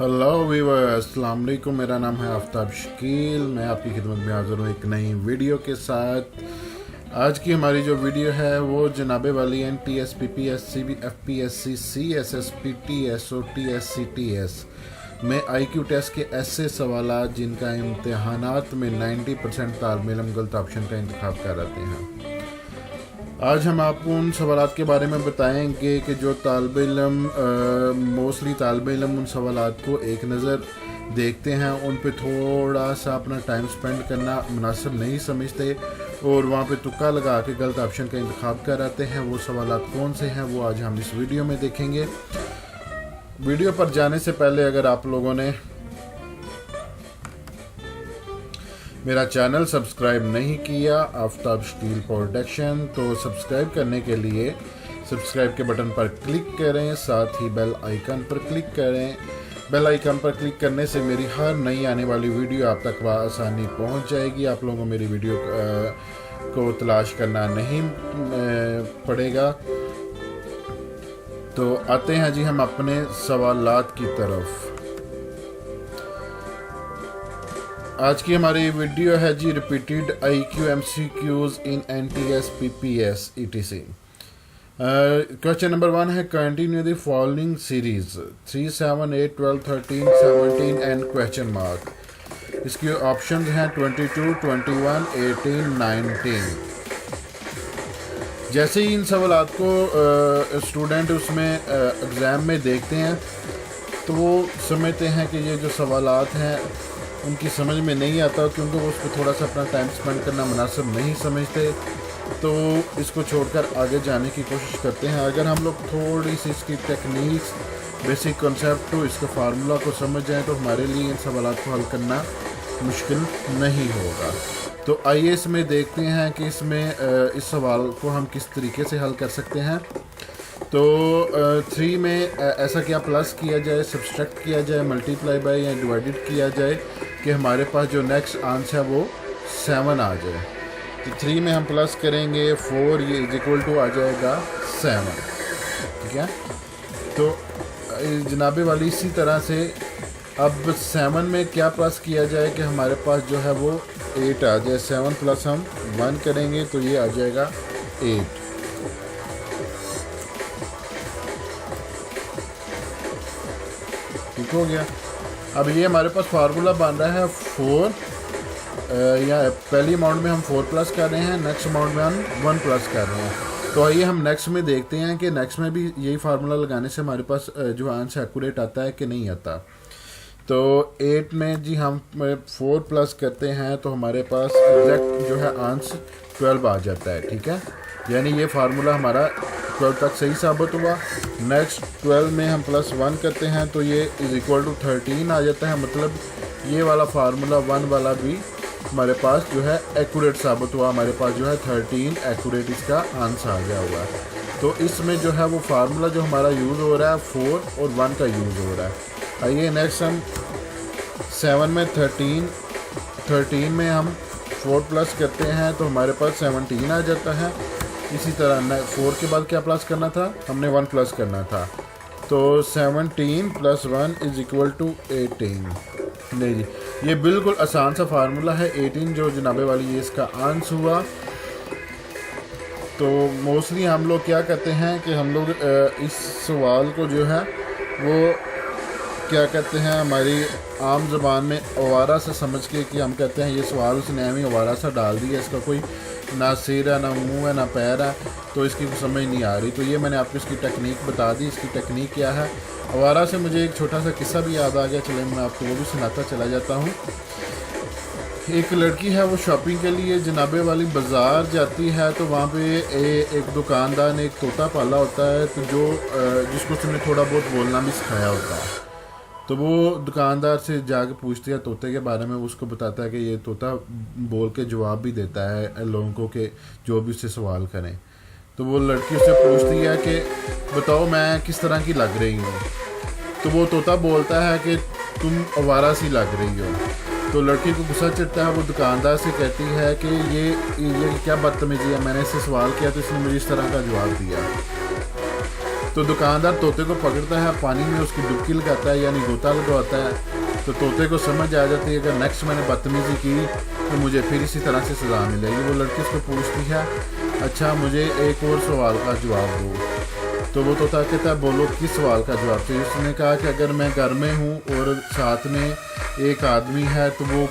Hello Weaver, अस्सलाम वालेकुम। मेरा नाम है आफ्ताब शकील। मैं आपकी खिदमत में हाज़िर हूँ एक नई वीडियो के साथ। आज की हमारी जो वीडियो है वो जनाबे वाली NTS PPS CB FPSC CSSP TSO TSC TS में IQ टेस्ट के ऐसे सवाल जिनका इम्तहानात में 90% तालिब इल्म गलत ऑप्शन का इंतखाब कर आते हैं। आज हम आपको उन सवालात के बारे में बताएंगे कि जो तालिब इल्म मोस्टली तालिब इल्म उन सवालात को एक नज़र देखते हैं, उन पे थोड़ा सा अपना टाइम स्पेंड करना मुनासिब नहीं समझते और वहाँ पे तुक्का लगा के गलत ऑप्शन का इंतखाब कर आते हैं। वो सवालात कौन से हैं वो आज हम इस वीडियो में देखेंगे। वीडियो पर जाने से पहले अगर आप लोगों ने मेरा चैनल सब्सक्राइब नहीं किया आफ्ताब शकील प्रोडक्शन, तो सब्सक्राइब करने के लिए सब्सक्राइब के बटन पर क्लिक करें, साथ ही बेल आइकन पर क्लिक करें। बेल आइकन पर क्लिक करने से मेरी हर नई आने वाली वीडियो आप तक आसानी पहुंच जाएगी। आप लोगों को मेरी वीडियो को तलाश करना नहीं पड़ेगा। तो आते हैं जी हम अपने सवालात की तरफ। आज की हमारी वीडियो है जी रिपीटेड IQ MCQs इन NTS PPS ETC। Question number 1 है continue the following series 3, 7, 8, 12, 13, 17 and question mark. इसके ऑप्शन हैं 22, 21, 18, 19। जैसे ही इन सवालात को स्टूडेंट उसमें एग्ज़ाम में देखते हैं तो वो समझते हैं कि ये जो सवालात हैं उनकी समझ में नहीं आता, क्योंकि वो उस पर थोड़ा सा अपना टाइम स्पेंड करना मुनासिब नहीं समझते, तो इसको छोड़कर आगे जाने की कोशिश करते हैं। अगर हम लोग थोड़ी सी इसकी टेक्निक्स, बेसिक कॉन्सेप्ट तो इसके फार्मूला को समझ जाएं तो हमारे लिए इन सवालात को हल करना मुश्किल नहीं होगा। तो आइए इसमें देखते हैं कि इसमें इस सवाल को हम किस तरीके से हल कर सकते हैं। तो 3 में ऐसा क्या प्लस किया जाए, सब्सट्रैक्ट किया जाए, मल्टीप्लाई बाय या डिवाइडेड किया जाए कि हमारे पास जो नेक्स्ट आंसर है वो 7 आ जाए। तो 3 में हम प्लस करेंगे 4, ये इज इक्वल टू आ जाएगा 7। ठीक है, तो जनाबे वाली इसी तरह से अब 7 में क्या प्लस किया जाए कि हमारे पास जो है वो 8 आ जाए। 7 प्लस हम 1 करेंगे तो ये आ जाएगा 8। ठीक हो गया। अब ये हमारे पास फार्मूला बन रहा है 4, या पहली अमाउंट में हम 4 प्लस कर रहे हैं, नेक्स्ट अमाउंट में हम 1 प्लस कर रहे हैं। तो आइए हम नेक्स्ट में देखते हैं कि नेक्स्ट में भी यही फार्मूला लगाने से हमारे पास जो आंसर एक्यूरेट आता है कि नहीं आता। तो 8 में जी हम 4 प्लस करते हैं तो हमारे पास एग्जैक्ट जो है आंसर 12 आ जाता है। ठीक है, यानी ये फार्मूला हमारा 12 तक सही साबित हुआ। नेक्स्ट 12 में हम प्लस 1 करते हैं तो ये इज इक्वल टू 13 आ जाता है। मतलब ये वाला फार्मूला 1 वाला भी हमारे पास जो है एक्यूरेट साबित हुआ। हमारे पास जो है 13 एक्यूरेट इसका आंसर आ गया हुआ है। तो इसमें जो है वो फार्मूला जो हमारा यूज़ हो रहा है 4 और 1 का यूज़ हो रहा है। आइए नेक्स्ट हम 7 में 13 में हम 4 प्लस करते हैं तो हमारे पास 17 आ जाता है। इसी तरह 4 के बाद क्या प्लस करना था, हमने 1 प्लस करना था। तो 17 प्लस 1 इज इक्वल टू 18। नहीं जी, ये बिल्कुल आसान सा फार्मूला है। 18 जो जनाबे वाली ये इसका आंसर हुआ। तो मोस्टली हम लोग क्या करते हैं कि हम लोग इस सवाल को जो है वो क्या कहते हैं, हमारी आम ज़बान में आवारा से समझ के कि हम कहते हैं ये सवाल उसने हमें आवारा सा डाल दिया, इसका कोई ना सिर है, ना मुंह है, ना पैर है, तो इसकी समझ नहीं आ रही। तो ये मैंने आपको इसकी टेक्निक बता दी। इसकी टेक्निक क्या है, आवारा से मुझे एक छोटा सा किस्सा भी याद आ गया, चले मैं आपको वो भी सुनाता चला जाता हूँ। एक लड़की है वो शॉपिंग के लिए जनाबे वाली बाज़ार जाती है, तो वहाँ पे एक दुकानदार ने एक तोता पाला होता है, तो जिसको उसने थोड़ा बहुत बोलना भी सिखाया होता है। तो वो दुकानदार से जाके पूछती है तोते के बारे में। उसको बताता है कि ये तोता बोल के जवाब भी देता है लोगों को कि जो भी उससे सवाल करें। तो वो लड़की उससे पूछती है कि बताओ मैं किस तरह की लग रही हूँ। तो वो तोता बोलता है कि तुम आवारा सी लग रही हो। तो लड़की को गुस्सा चढ़ता है, वो दुकानदार से कहती है कि ये क्या बदतमीजी है, मैंने इससे सवाल किया तो इसने मुझे इस तरह का जवाब दिया। तो दुकानदार तोते को पकड़ता है, पानी में उसकी डुबकी लगाता है यानी गोता लगवाता है। तो तोते को समझ आ जाती है कि नेक्स्ट मैंने बदतमीज़ी की तो मुझे फिर इसी तरह से सज़ा मिलेगी। वो लड़की उसको पूछती है अच्छा मुझे एक और सवाल का जवाब दो। तो वो तोता कहता है बोलो किस सवाल का जवाब चाहिए। उसने कहा कि अगर मैं घर में हूँ और साथ में एक आदमी है तो वो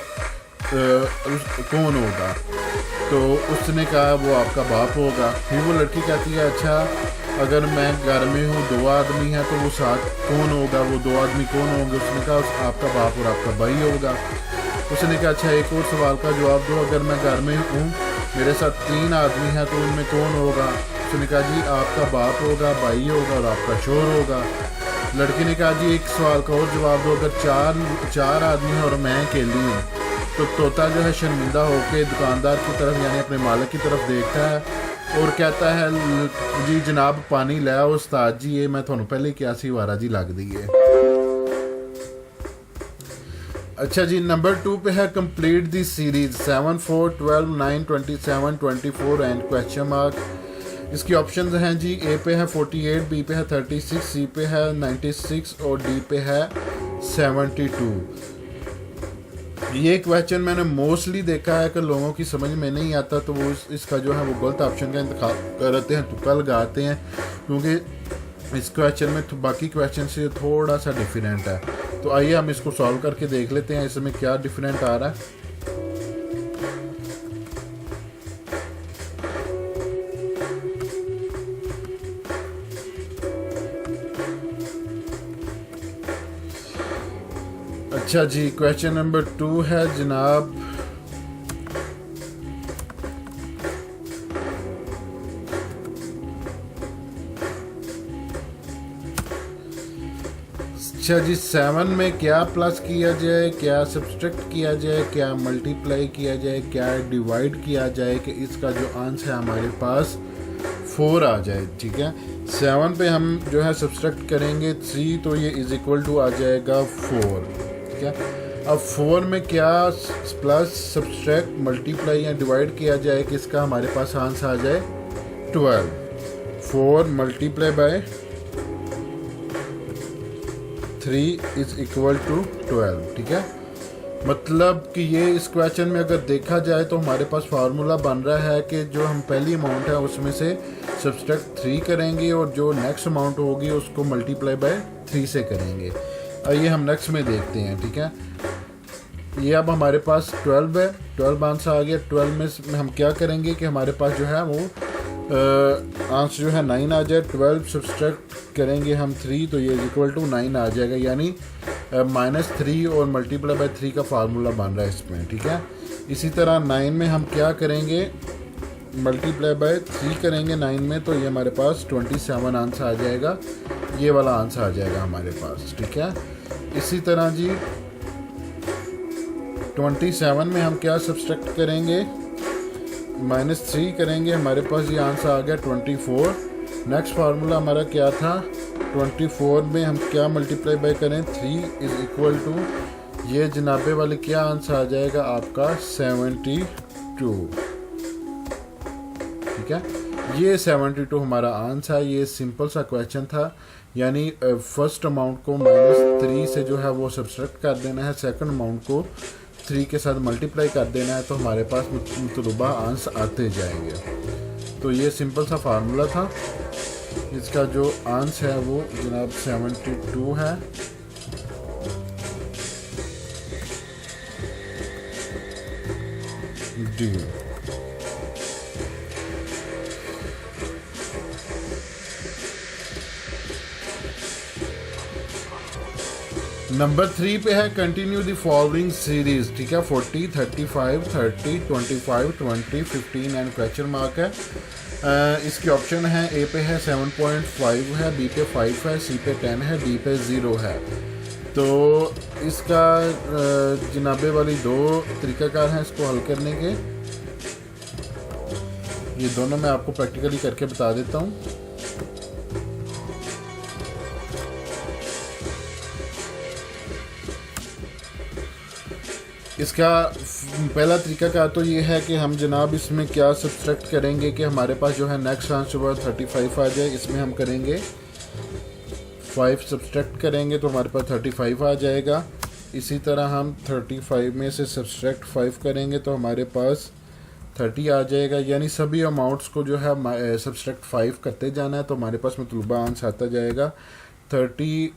कौन होगा। तो उसने कहा वो आपका बाप होगा। फिर वो लड़की कहती है अच्छा अगर मैं घर में हूँ 2 आदमी हैं तो वो साथ कौन होगा, वो 2 आदमी कौन होंगे। उसने कहा आपका बाप और आपका भाई होगा। उसने कहा अच्छा एक और सवाल का जवाब दो, अगर मैं घर में हूँ मेरे साथ 3 आदमी हैं तो उनमें कौन होगा। उसने कहा जी आपका बाप होगा, भाई होगा और आपका शोहर होगा। लड़की ने कहा जी एक सवाल का और जवाब दो, अगर चार आदमी हैं और मैं अकेली हूँ। तो तोता जो है शर्मिंदा होकर दुकानदार की तरफ यानी अपने मालिक की तरफ देखता है और कहता है जी जनाब पानी ले आओ उस्ताद जी, ये मैं थोनों पहले क्या सी वारा जी लग दी है। अच्छा जी नंबर 2 पे है complete the series 7, 4, 12, 9, 27, 24 and question mark. इसकी ऑप्शंस हैं जी ए पे है 48, बी पे है 36, सी पे है 96 और डी पे है 72। ये क्वेश्चन मैंने मोस्टली देखा है कि लोगों की समझ में नहीं आता तो वो इसका जो है वो गलत ऑप्शन का इंतखाब करते हैं, तुक्का लगाते हैं, क्योंकि इस क्वेश्चन में तो बाकी क्वेश्चन से थोड़ा सा डिफरेंट है। तो आइए हम इसको सॉल्व करके देख लेते हैं इसमें क्या डिफरेंट आ रहा है। अच्छा जी क्वेश्चन नंबर 2 है जनाब अच्छा जी 7 में क्या प्लस किया जाए, क्या सब्सट्रैक्ट किया जाए, क्या मल्टीप्लाई किया जाए, क्या डिवाइड किया जाए कि इसका जो आंसर है हमारे पास 4 आ जाए। ठीक है 7 पे हम जो है सब्सट्रैक्ट करेंगे 3 तो ये इज इक्वल टू आ जाएगा 4। ठीक है अब 4 में क्या प्लस सब्सट्रैक्ट मल्टीप्लाई या डिवाइड किया जाए कि इसका हमारे पास आंसर आ जाए 12। 4 multiply by 3 is equal to 12। ठीक है मतलब कि ये इस क्वेश्चन में अगर देखा जाए तो हमारे पास फार्मूला बन रहा है कि जो हम पहली अमाउंट है उसमें से सब्सट्रैक्ट 3 करेंगे और जो नेक्स्ट अमाउंट होगी उसको मल्टीप्लाई बाय 3 से करेंगे। आइए हम नेक्स्ट में देखते हैं। ठीक है ये अब हमारे पास 12 है, 12 आंसर आ गया। 12 में हम क्या करेंगे कि हमारे पास जो है वो आंसर जो है 9 आ जाए। 12 सब्सट्रैक्ट करेंगे हम 3 तो ये इक्वल टू 9 आ जाएगा यानी -3 और मल्टीप्लाई बाय 3 का फार्मूला बन रहा है इसमें। ठीक है इसी तरह 9 में हम क्या करेंगे मल्टीप्लाई बाय 3 करेंगे 9 में तो ये हमारे पास 27 आंसर आ जाएगा, ये वाला आंसर आ जाएगा हमारे पास। ठीक है इसी तरह जी 27 में हम क्या सब्सट्रैक्ट करेंगे -3 करेंगे, हमारे पास ये आंसर आ गया 24। नेक्स्ट फार्मूला हमारा क्या था 24 में हम क्या मल्टीप्लाई बाय करें 3 इज इक्वल टू ये जनाबे वाले क्या आंसर आ जाएगा आपका 72। ठीक है ये 72 हमारा आंसर है। ये सिंपल सा क्वेश्चन था यानी फर्स्ट अमाउंट को -3 से जो है वो सब्सट्रैक्ट कर देना है, सेकंड अमाउंट को 3 के साथ मल्टीप्लाई कर देना है तो हमारे पास मतलूबा आंसर आते जाएंगे। तो ये सिंपल सा फार्मूला था। इसका जो आंसर है वो जनाब 72 है। डी नंबर 3 पे है कंटिन्यू द फॉलोइंग सीरीज। ठीक है 40, 35, 30, 25, 20, 15 एंड क्वेश्चन मार्क है। इसके ऑप्शन है ए पे है 7.5 है, बी पे 5 है, सी पे 10 है, डी पे 0 है। तो इसका जनाबे वाली 2 तरीक़ाकार हैं इसको हल करने के। ये दोनों मैं आपको प्रैक्टिकली करके बता देता हूँ। इसका पहला तरीका तो ये है कि हम जनाब इसमें क्या सब्सट्रैक्ट करेंगे कि हमारे पास जो है नेक्स्ट आंसर 35 आ जाए। इसमें हम करेंगे 5 सब्सट्रैक्ट करेंगे तो हमारे पास 35 आ जाएगा। इसी तरह हम 35 में से सब्सट्रैक्ट 5 करेंगे तो हमारे पास 30 आ जाएगा। यानी सभी अमाउंट्स को जो है सब्सट्रैक्ट 5 करते जाना है तो हमारे पास मतलूबा आंसर आता जाएगा। 30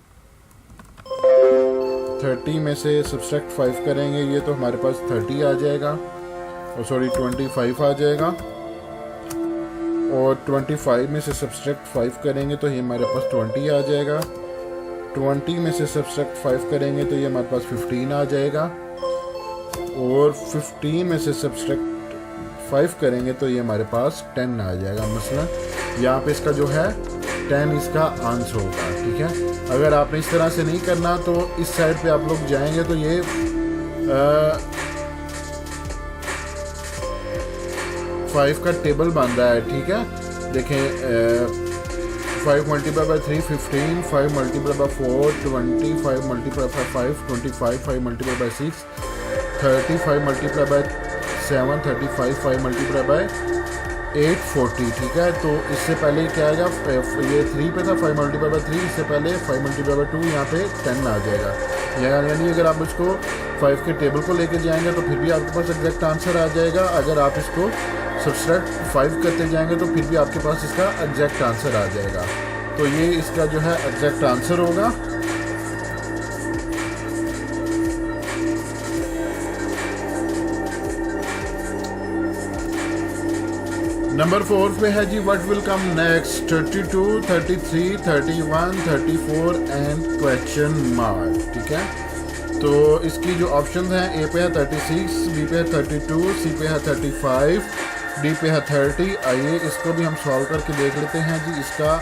में से सब्सट्रैक्ट 5 करेंगे ये तो हमारे पास 30 आ जाएगा, और सॉरी 25 आ जाएगा। और 25 में से सब्सट्रैक्ट 5 करेंगे तो ये हमारे पास 20 आ जाएगा। 20 में से सब्सट्रैक्ट 5 करेंगे तो ये हमारे पास 15 आ जाएगा। और 15 में से सब्सट्रैक्ट 5 करेंगे तो ये हमारे पास 10 आ जाएगा। मसलन यहाँ पे इसका जो है 10 इसका आंसर होगा। ठीक है, अगर आपने इस तरह से नहीं करना तो इस साइड पे आप लोग जाएंगे तो ये 5 का टेबल बन रहा है। ठीक है, देखें 5 multiply by 3 15, 5 multiply by 4 20, 5 multiply by 5 25, 5 multiply by 6 30, 5 multiply by 7 35, 5 multiply by 8 40। ठीक है, तो इससे पहले क्या आएगा, ये 3 पे था, 5 मल्टीप्लाई बाई 3, इससे पहले 5 मल्टीप्लाई बाई 2, यहाँ पे 10 आ जाएगा। यानी अगर आप इसको 5 के टेबल को लेके जाएंगे तो फिर भी आपके पास एग्जैक्ट आंसर आ जाएगा। अगर आप इसको सब्सट्रैक्ट 5 करते जाएंगे तो फिर भी आपके पास इसका एग्जैक्ट आंसर आ जाएगा। तो ये इसका जो है एग्जैक्ट आंसर होगा। नंबर 4 पे है जी, what will come next 32 33 31 34 and question mark. ठीक है, तो इसकी जो ऑप्शन हैं, ए पे है 36, बी पे है 32, सी पे है 35, डी पे है 30। आइए इसको भी हम सॉल्व करके देख लेते हैं जी, इसका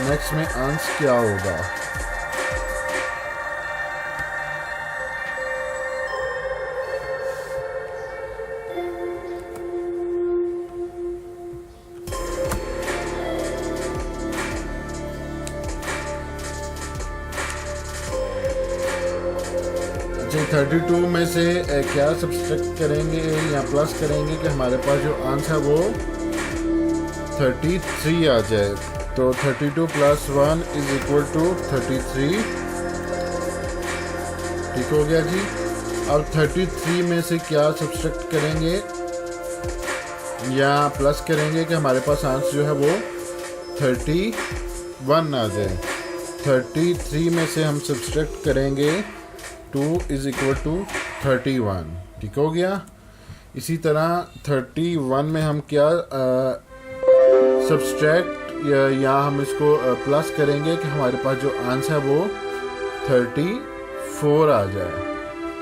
नेक्स्ट में आंसर क्या होगा। जी 32 में से क्या सब्सट्रैक्ट करेंगे या प्लस करेंगे कि हमारे पास जो आंसर है वो 33 आ जाए। तो 32 प्लस 1 इज इक्वल टू 33। ठीक हो गया जी। अब 33 में से क्या सब्सट्रैक्ट करेंगे या प्लस करेंगे कि हमारे पास आंसर जो है वो 31 आ जाए। 33 में से हम सब्सट्रैक्ट करेंगे 2 इज इक्वल टू 31। ठीक हो गया। इसी तरह 31 में हम क्या सब्सट्रैक्ट या हम इसको प्लस करेंगे कि हमारे पास जो आंसर है वो 34 आ जाए।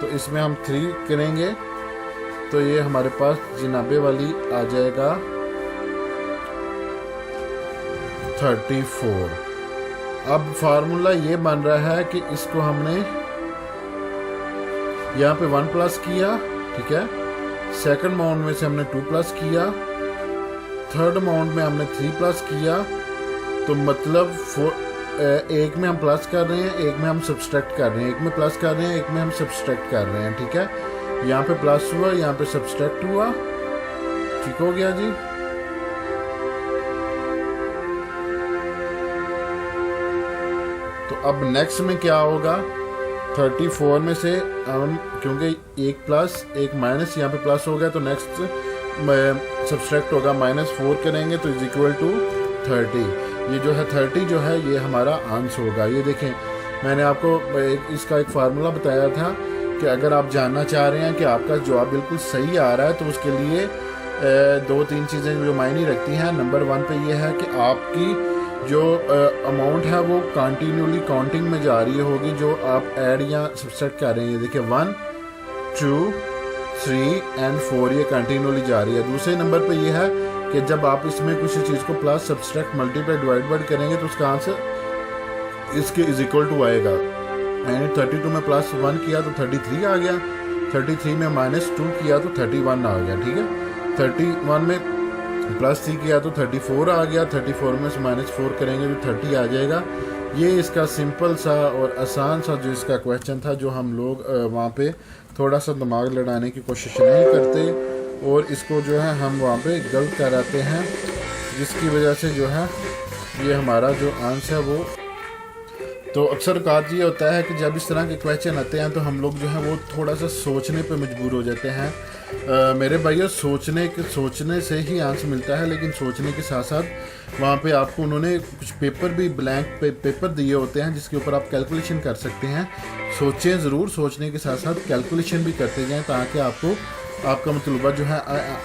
तो इसमें हम 3 करेंगे तो ये हमारे पास 99 वाली आ जाएगा 34। अब फार्मूला ये बन रहा है कि इसको हमने यहाँ पे 1 प्लस किया। ठीक है, सेकंड माउंट में से हमने 2 प्लस किया, थर्ड माउंट में हमने 3 प्लस किया। तो मतलब एक में हम प्लस कर रहे हैं, एक में हम सब्सट्रैक्ट कर रहे हैं, एक में प्लस कर रहे हैं, एक में हम सब्सट्रैक्ट कर रहे हैं। ठीक है, यहाँ पे प्लस हुआ, यहाँ पे सब्सट्रैक्ट हुआ। ठीक हो गया जी। तो अब नेक्स्ट में क्या होगा, 34 में से हम क्योंकि एक प्लस एक माइनस यहाँ पे प्लस हो गया तो नेक्स्ट सब्सट्रैक्ट होगा, -4 करेंगे तो इज इक्वल टू 30। ये जो है 30 जो है ये हमारा आंसर होगा। ये देखें, मैंने आपको इसका एक फार्मूला बताया था कि अगर आप जानना चाह रहे हैं कि आपका जवाब बिल्कुल सही आ रहा है तो उसके लिए 2-3 चीज़ें जो मायने रखती हैं। नंबर 1 पे ये है कि आपकी जो अमाउंट है वो कंटिन्यूली काउंटिंग में जा रही होगी जो आप ऐड या सब्सट्रैक्ट कर रहे हैं। देखिए 1 2 3 एंड 4 ये कंटिन्यूली जा रही है। दूसरे नंबर पे ये है कि जब आप इसमें किसी चीज़ को प्लस सब्सट्रैक्ट मल्टीप्लाई डिवाइड करेंगे तो उसका आंसर इसके इज इक्वल टू आएगा। मैंने 32 में प्लस 1 किया तो 33 आ गया, 33 में -2 किया तो 31 आ गया। ठीक है, 31 में प्लस 3 किया तो 34 आ गया, 34 में से -4 करेंगे तो 30 आ जाएगा। ये इसका सिंपल सा और आसान सा जो इसका क्वेश्चन था, जो हम लोग वहाँ पे थोड़ा सा दिमाग लड़ाने की कोशिश नहीं करते और इसको जो है हम वहाँ पे गलत कराते हैं, जिसकी वजह से जो है ये हमारा जो आंसर है वो तो अक्सर औकात ये होता है कि जब इस तरह के क्वेश्चन आते हैं तो हम लोग जो है वो थोड़ा सा सोचने पे मजबूर हो जाते हैं। मेरे भाइयों, सोचने से ही आंसर मिलता है, लेकिन सोचने के साथ साथ वहाँ पे आपको उन्होंने कुछ पेपर भी ब्लैंक पेपर दिए होते हैं जिसके ऊपर आप कैलकुलेशन कर सकते हैं। सोचें ज़रूर, सोचने के साथ साथ कैलकुलेशन भी करते जाएँ ताकि आपको आपका मतलूबा जो है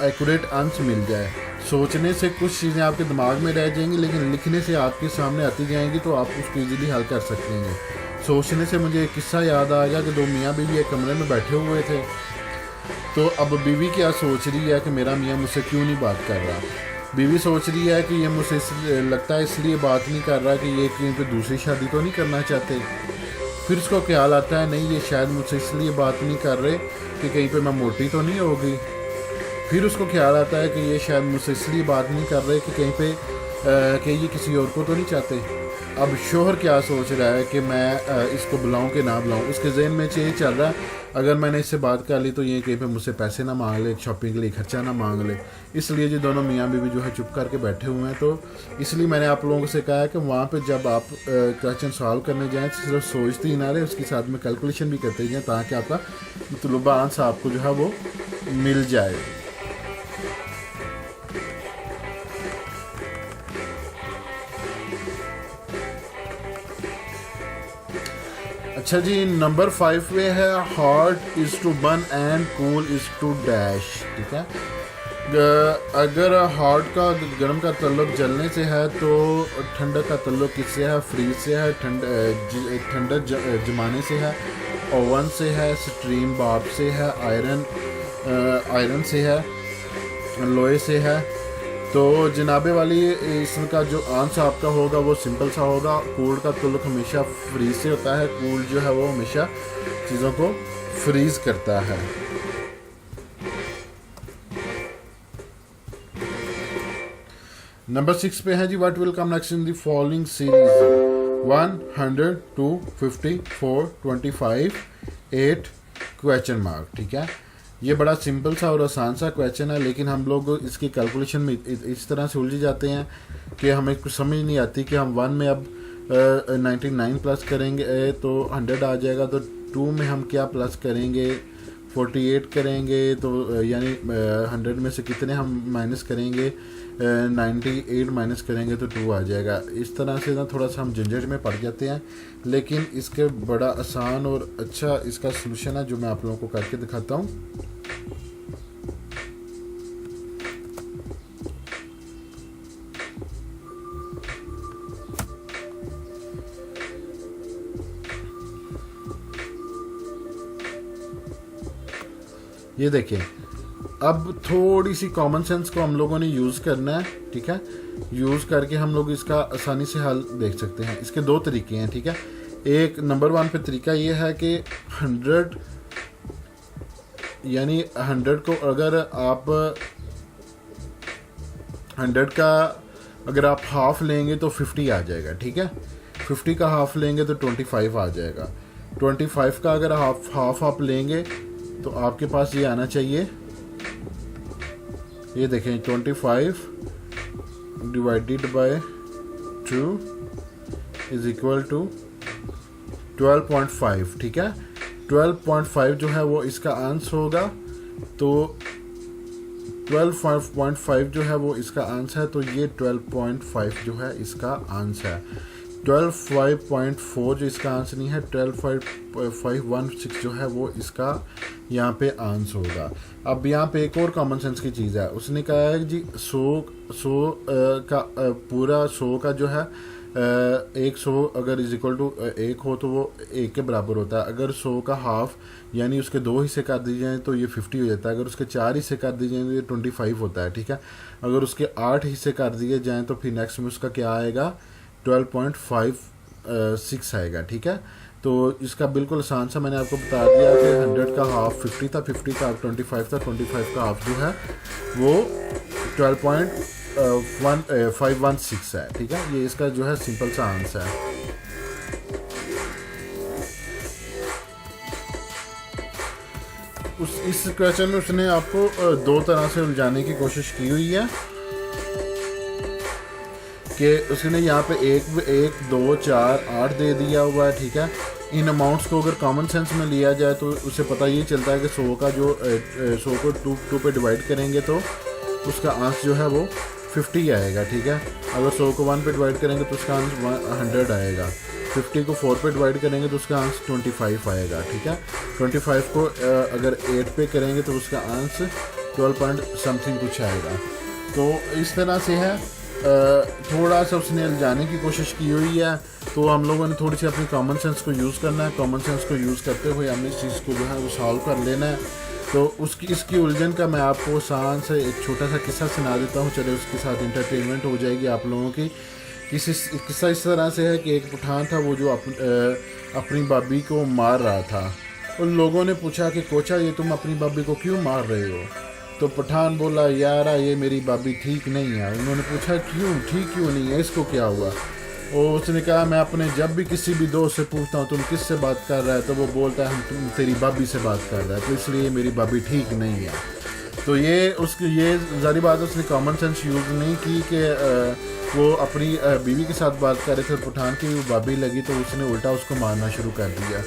एक्यूरेट आंसर मिल जाए। सोचने से कुछ चीज़ें आपके दिमाग में रह जाएंगी, लेकिन लिखने से आपके सामने आती जाएंगी तो आप उसको ईज़िली हल कर सकते हैं। सोचने से मुझे एक किस्सा याद आ गया कि दो मियाँ बीवी एक कमरे में बैठे हुए थे। तो अब बीवी क्या सोच रही है कि मेरा मियाँ मुझसे क्यों नहीं बात कर रहा। बीवी सोच रही है कि ये मुझसे लगता है इसलिए बात नहीं कर रहा कि ये कहीं पे दूसरी शादी तो नहीं करना चाहते। फिर उसको ख्याल आता है नहीं, ये शायद मुझसे इसलिए बात नहीं कर रहे कि कहीं पे मैं मोटी तो नहीं होगी। फिर उसको ख्याल आता है कि ये शायद मुझसे इसलिए बात नहीं कर रहे कि कहीं पे कि ये किसी और को तो नहीं चाहते। अब शोहर क्या सोच रहा है कि मैं इसको बुलाऊं कि ना बुलाऊं। उसके जहन में ये चल रहा है अगर मैंने इससे बात कर ली तो ये कहीं पे मुझसे पैसे ना मांग ले, शॉपिंग के लिए खर्चा ना मांग ले। इसलिए ये दोनों मियाँ बीवी जो है चुप करके बैठे हुए हैं। तो इसलिए मैंने आप लोगों से कहा है कि वहाँ पे जब आप क्वेश्चन सॉल्व करने जाएँ तो सिर्फ सोचते ही ना रहे, उसके साथ में कैलकुलेशन भी करते जाएँ ताकि आपका मतलूबा आंसर आपको जो है वो मिल जाए। अच्छा जी, नंबर 5 पे है hot is to burn and cool is to dash. ठीक है, अगर हॉट का गर्म का तल्लुक जलने से है तो ठंडक का तल्लुक किससे है? फ्रीज से है, ठंडक जमाने से है, ओवन से है, स्ट्रीम बाप से है, आयरन से है, लोहे से है। तो जनाबे वाली इसका जो आंसर आपका होगा वो सिंपल सा होगा। कूल का तल्लुक हमेशा फ्रीज से होता है। कूल जो है वो हमेशा चीज़ों को फ्रीज करता है। नंबर 6 पे है जी, what will come next in the following series? 100, 2, 50, 4, 25, 8 question mark. ठीक है, ये बड़ा सिंपल सा और आसान सा क्वेश्चन है, लेकिन हम लोग इसकी कैलकुलेशन में इस तरह से उलझ जाते हैं कि हमें कुछ समझ नहीं आती कि हम 1 में अब 99 प्लस करेंगे तो 100 आ जाएगा, तो 2 में हम क्या प्लस करेंगे? 48 करेंगे तो यानी 100 में से कितने हम माइनस करेंगे? 98 माइनस करेंगे तो 2 आ जाएगा। इस तरह से ना थोड़ा सा हम झंझट में पड़ जाते हैं, लेकिन इसके बड़ा आसान और अच्छा इसका सलूशन है जो मैं आप लोगों को करके दिखाता हूँ। ये देखिए, अब थोड़ी सी कॉमन सेंस को हम लोगों ने यूज़ करना है। ठीक है, यूज़ करके हम लोग इसका आसानी से हल देख सकते हैं। इसके 2 तरीके हैं। ठीक है, एक नंबर 1 पे तरीका ये है कि 100 यानी 100 को अगर आप 100 का अगर आप हाफ लेंगे तो 50 आ जाएगा। ठीक है, 50 का हाफ लेंगे तो 25 आ जाएगा। 25 का अगर हाफ आप लेंगे तो आपके पास ये आना चाहिए। ये देखें, 25 divided by 2 is equal to 12.5। ठीक है, 12.5 जो है वो इसका आंसर होगा। तो 12.5 जो है वो इसका आंसर है, तो ये 12.5 जो है इसका आंसर है। 12.4 जो इसका आंसर नहीं है, 12.516 जो है वो इसका यहाँ पे आंसर होगा। अब यहाँ पे एक और कॉमन सेंस की चीज़ है। उसने कहा है जी 100 का पूरा 100 का जो है 100 अगर इज इक्वल टू 1 हो तो वो 1 के बराबर होता है। अगर 100 का हाफ यानी उसके 2 हिस्से कर दिए जाएँ तो ये 50 हो जाता है। अगर उसके 4 हिस्से कर दिए जाएँ तो ये 25 होता है। ठीक है, अगर उसके 8 हिस्से कर दिए जाएँ तो फिर नेक्स्ट में उसका क्या आएगा? 12.56 आएगा। ठीक है, तो इसका बिल्कुल आसान सा मैंने आपको बता दिया कि 100 का हाफ 50 था, 50 का हाफ 25 था, 25 का हाफ जो है वो 12.516 है। ठीक है, ये इसका जो है सिंपल सा आंसर है। इस क्वेश्चन में उसने आपको 2 तरह से उलझाने की कोशिश की हुई है। कि उसने यहाँ पे एक एक 2 4 8 दे दिया हुआ है, ठीक है। इन अमाउंट्स को अगर कॉमन सेंस में लिया जाए तो उससे पता ये चलता है कि 100 का जो 100 को 2 पे डिवाइड करेंगे तो उसका आंसर जो है वो 50 आएगा, ठीक है। अगर 100 को 1 पे डिवाइड करेंगे तो उसका आंसर 100 आएगा। 50 को 4 पे डिवाइड करेंगे तो उसका आंसर 25 आएगा, ठीक है। 25 को अगर 8 पे करेंगे तो उसका आंसर 12 पॉइंट समथिंग कुछ आएगा। तो इस तरह से है, थोड़ा सा उसने उलझाने की कोशिश की हुई है। तो हम लोगों ने थोड़ी सी अपनी कॉमन सेंस को यूज़ करना है। कॉमन सेंस को यूज़ करते हुए हमने इस चीज़ को जो है वो सॉल्व कर लेना है। तो इसकी उलझन का मैं आपको आसान से एक छोटा सा किस्सा सुना देता हूँ, चले उसके साथ इंटरटेनमेंट हो जाएगी आप लोगों की। किस्सा इस तरह से है कि एक पठान था वो जो अपनी बाबी को मार रहा था। उन लोगों ने पूछा कि कोचा ये तुम अपनी बाबी को क्यों मार रहे हो? तो पठान बोला यारा ये मेरी बाबी ठीक नहीं है। उन्होंने पूछा क्यों, ठीक क्यों नहीं है, इसको क्या हुआ? और उसने कहा मैं अपने जब भी किसी भी दोस्त से पूछता हूँ तुम किससे बात कर रहा है तो वो बोलता है हम तुम तेरी बाबी से बात कर रहा है, तो इसलिए मेरी बाबी ठीक नहीं है। तो ये ज़ाहिर बात उसने कॉमन सेंस यूज़ नहीं की कि वो अपनी बीवी के साथ बात कर रहे थे, पठान की वो बाबी लगी तो उसने उल्टा उसको मारना शुरू कर दिया।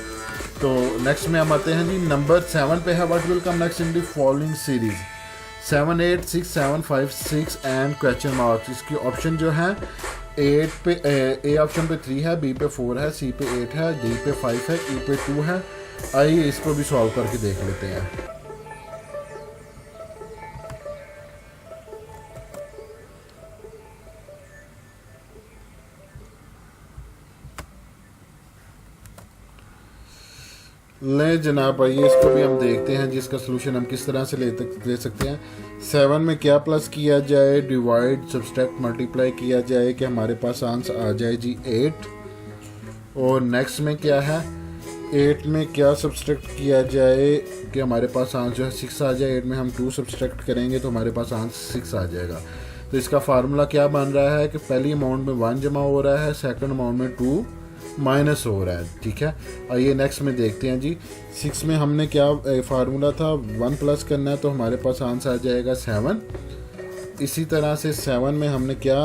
तो नेक्स्ट में हम आते हैं जी, नंबर 7 पे है what will come next in the following series 7 8 6 7 5 6 and question marks. इसकी ऑप्शन जो है 8 पे ए ऑप्शन पे 3 है, बी पे 4 है, सी पे 8 है, डी पे 5 है, ई पे 2 है। आइए इसको भी सॉल्व करके देख लेते हैं। ले जनाब आइए इसको भी हम देखते हैं जिसका सोल्यूशन हम किस तरह से ले सकते हैं। 7 में क्या प्लस किया जाए, डिवाइड सब्सट्रैक्ट मल्टीप्लाई किया जाए कि हमारे पास आंसर आ जाए जी 8। और नेक्स्ट में क्या है, 8 में क्या सब्सट्रैक्ट किया जाए कि हमारे पास आंसर जो है 6 आ जाए। 8 में हम 2 सब्सट्रैक्ट करेंगे तो हमारे पास आंसर 6 आ जाएगा। तो इसका फार्मूला क्या बन रहा है कि पहली अमाउंट में 1 जमा हो रहा है, सेकंड अमाउंट में 2 माइनस हो रहा है, ठीक है। आइए नेक्स्ट में देखते हैं जी। 6 में हमने क्या फार्मूला था, 1 प्लस करना है तो हमारे पास आंसर आ जाएगा 7। इसी तरह से 7 में हमने क्या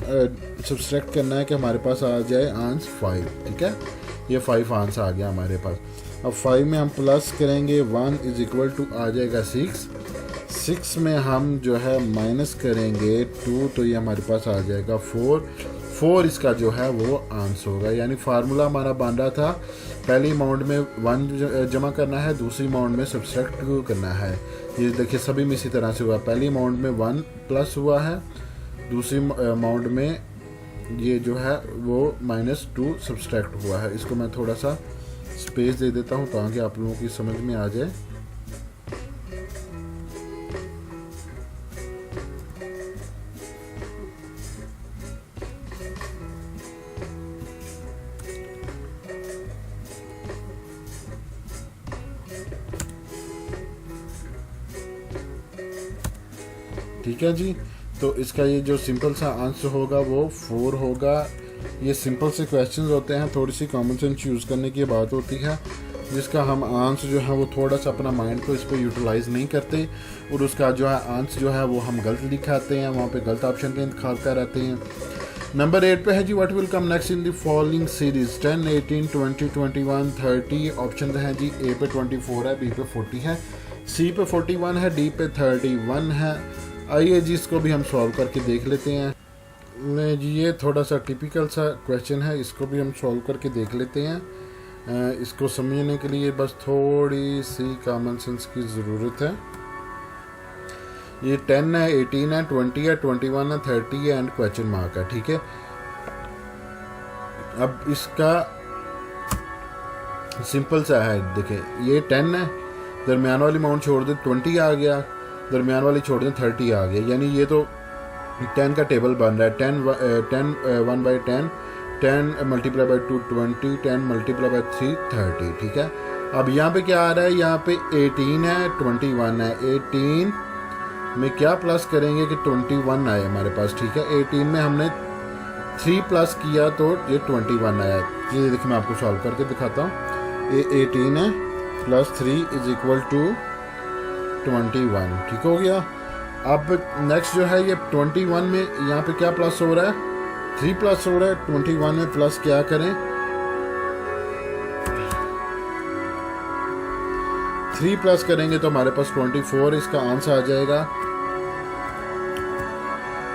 सब्सट्रैक्ट करना है कि हमारे पास आ जाए आंसर 5, ठीक है। ये 5 आंसर आ गया हमारे पास। अब 5 में हम प्लस करेंगे 1 इज इक्वल टू आ जाएगा 6। 6 में हम जो है माइनस करेंगे 2 तो ये हमारे पास आ जाएगा 4 इसका जो है वो आंसर होगा। यानी फार्मूला हमारा बन रहा था पहली अमाउंट में 1 जमा करना है, दूसरी अमाउंट में सब्सट्रैक्ट करना है। ये देखिए सभी में इसी तरह से हुआ, पहली अमाउंट में 1 प्लस हुआ है, दूसरी अमाउंट में ये जो है वो -2 सब्सट्रैक्ट हुआ है। इसको मैं थोड़ा सा स्पेस दे देता हूँ ताकि आप लोगों की समझ में आ जाए। ठीक है जी, तो इसका ये जो सिंपल सा आंसर होगा वो 4 होगा। ये सिंपल से क्वेश्चंस होते हैं, थोड़ी सी कॉमन सेंस यूज़ करने की बात होती है, जिसका हम आंसर जो है वो थोड़ा सा अपना माइंड को इस पर यूटिलाइज़ नहीं करते और उसका जो है आंसर जो है वो हम गलत लिखाते हैं, वहाँ पे गलत ऑप्शन का इंतखाब कर रहते हैं। नंबर 8 पे है जी what will come next in the following series 10 18 20 21 30। Option हैं जी ए पे 24 है, बी पे 40 है, सी पे 41 है, डी पे 31 है। आइए जी इसको भी हम सॉल्व करके देख लेते हैं। नहीं जी ये थोड़ा सा टिपिकल सा क्वेश्चन है, इसको भी हम सॉल्व करके देख लेते हैं। इसको समझने के लिए बस थोड़ी सी कॉमन सेंस की ज़रूरत है। ये 10 है, 18 है, 20 है, 21 है, 30 है एंड क्वेश्चन मार्क है, ठीक है। अब इसका सिंपल सा है, देखें ये 10 है, दरमियान वाली अमाउंट छोड़ दे 20 आ गया, दरमियान वाली छोड़ दें 30 आ गया। यानी ये तो 10 का टेबल बन रहा है। 10 1 by 10, 10 multiply by 2 20, 10 multiply by 3 30, ठीक है। अब यहाँ पे क्या आ रहा है, यहाँ पे 18 है, 21 है। 18 में क्या प्लस करेंगे कि 21 आए हमारे पास, ठीक है। 18 में हमने 3 प्लस किया तो ये 21 आया। ये देखिए मैं आपको सॉल्व करके दिखाता हूँ। ये 18 है प्लस 3 इज इक्वल टू 21, ठीक हो गया। अब नेक्स्ट जो है ये 21 में यहाँ पे क्या प्लस हो रहा है, 3 प्लस हो रहा है, 21 में प्लस क्या करें, 3 प्लस करेंगे तो हमारे पास 24 इसका आंसर आ जाएगा।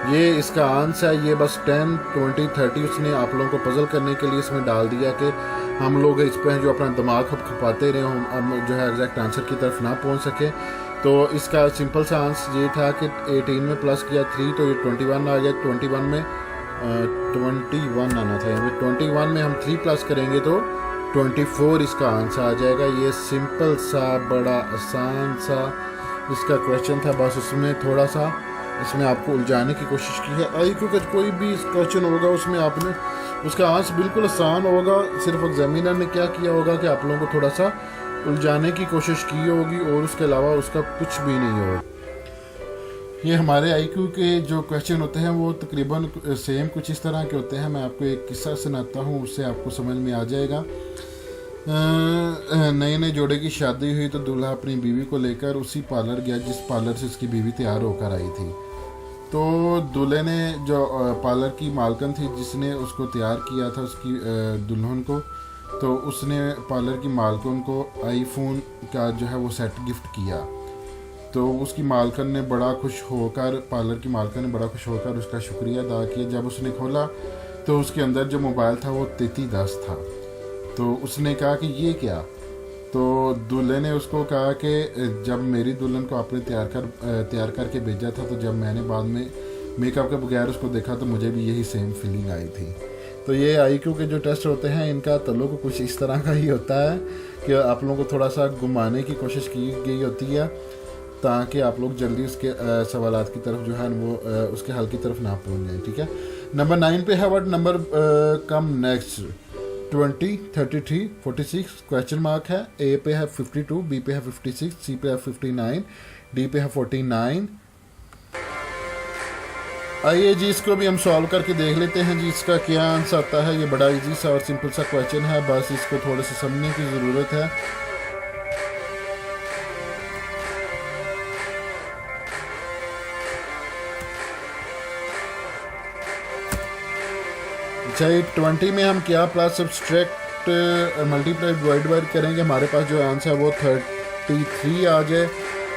ये इसका आंसर है। ये बस 10, 20, 30 उसने आप लोगों को पजल करने के लिए इसमें डाल दिया कि हम लोग इस पर जो अपना दिमाग खपाते रहे, हम जो है एग्जैक्ट आंसर की तरफ ना पहुंच सके। तो इसका सिंपल सा आंसर ये था कि 18 में प्लस किया 3 तो ये 21 आ गया। 21 में 21 आना था, यानी 21 में हम 3 प्लस करेंगे तो 24 इसका आंसर आ जाएगा। ये सिंपल सा बड़ा आसान सा इसका क्वेश्चन था, बस उसमें थोड़ा सा इसमें आपको उलझाने की कोशिश की है। आई क्योंकि कोई भी क्वेश्चन होगा उसमें आपने उसका आंसर बिल्कुल आसान होगा, सिर्फ एग्जामिनर ने क्या किया होगा कि आप लोगों को थोड़ा सा उलझाने की कोशिश की होगी और उसके अलावा उसका कुछ भी नहीं होगा। ये हमारे आईक्यू के जो क्वेश्चन होते हैं वो तकरीबन सेम कुछ इस तरह के होते हैं। मैं आपको एक किस्सा सुनाता हूँ, उससे आपको समझ में आ जाएगा। नए नए जोड़े की शादी हुई तो दूल्हा अपनी बीवी को लेकर उसी पार्लर गया जिस पार्लर से उसकी बीवी तैयार होकर आई थी। तो दूल्हे ने जो पार्लर की मालकन थी जिसने उसको तैयार किया था उसकी दुल्हन को, तो उसने पार्लर की मालकन को आईफोन का जो है वो सेट गिफ्ट किया। तो उसकी मालकन ने बड़ा खुश होकर पार्लर की मालकन ने बड़ा खुश होकर उसका शुक्रिया अदा किया। जब उसने खोला तो उसके अंदर जो मोबाइल था वो 3310 था। तो उसने कहा कि ये क्या? तो दूल्हे ने उसको कहा कि जब मेरी दुल्हन को आपने तैयार करके भेजा था तो जब मैंने बाद में मेकअप के बगैर उसको देखा तो मुझे भी यही सेम फीलिंग आई थी। तो ये आईक्यू के जो टेस्ट होते हैं इनका ताल्लुक कुछ इस तरह का ही होता है कि आप लोगों को थोड़ा सा घुमाने की कोशिश की गई होती है ताकि आप लोग जल्दी उसके सवालात की तरफ जो है वो उसके हल की तरफ ना पहुंच जाए। ठीक है, नंबर 9 पे है what number come next 20, 33, 46 question mark है। ए पे है 52, बी पे है 56, सी पे है 59, डी पे है 49। आइए जी इसको भी हम सॉल्व करके देख लेते हैं जी इसका क्या आंसर आता है। ये बड़ा इजी सा और सिंपल सा क्वेश्चन है, बस इसको थोड़े से समझने की ज़रूरत है। अच्छा, 20 में हम क्या plus subtract multiply divide by करेंगे, हमारे पास जो आंसर है वो 33 आ जाए।